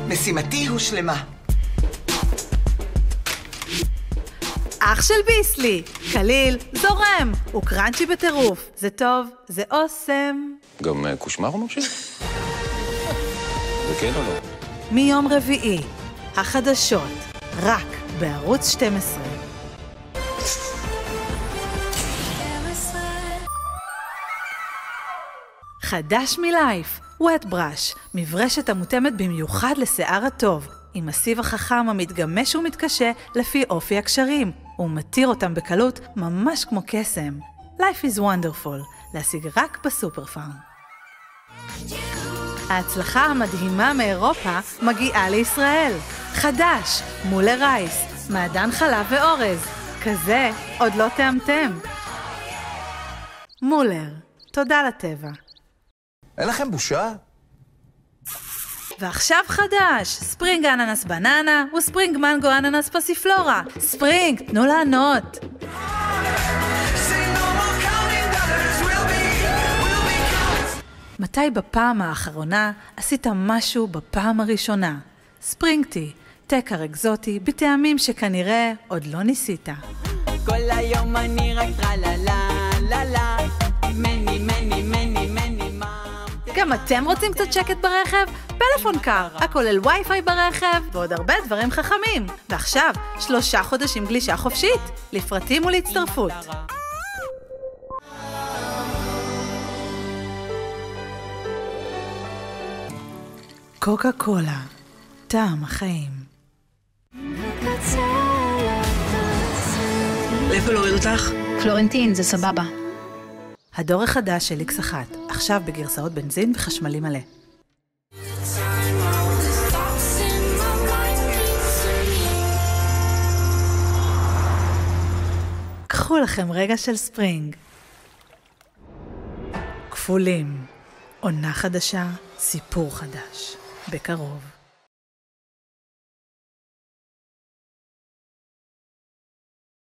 משימתי הושלמה. אח של ביסלי, קליל, זורם, הוא קרנצ'י בטירוף. זה טוב, זה אוסם. גם קושמר הוא ממשיך? זה כן או לא? מיום רביעי, החדשות, רק בערוץ 12. חדש מלייף, ווט בראש, מברשת המותאמת במיוחד לשיער הטוב, עם הסיב החכם המתגמש ומתקשה לפי אופי הקשרים, ומתיר אותם בקלות ממש כמו קסם. Life is wonderful, להשיג רק בסופר פארם. ההצלחה המדהימה מאירופה מגיעה לישראל. חדש, מולר רייס, מעדן חלב ואורז. כזה עוד לא טעמתם. מולר, תודה לטבע. אין לכם בושה? ועכשיו חדש, ספרינג אננס בננה וספרינג מנגו אננס פסיפלורה. ספרינג, תנו לענות. מתי בפעם האחרונה עשית משהו בפעם הראשונה? ספרינגטי, תקר אקזוטי, בטעמים שכנראה עוד לא ניסית. כל היום אני רק טרללה, ללה, מני, מני, מני, מני, מה... גם אתם רוצים קצת שקט ברכב? פלאפון קר, הכולל וי-פיי ברכב ועוד הרבה דברים חכמים. ועכשיו, 3 חודשים גלישה חופשית, לפרטים ולהצטרפות. קוקה קולה, טעם החיים. איפה להוריד אותך? פלורנטין, זה סבבה. הדור החדש של X1, עכשיו בגרסאות בנזין וחשמלי מלא. קחו לכם רגע של ספרינג. כפולים, עונה חדשה, סיפור חדש. בקרוב.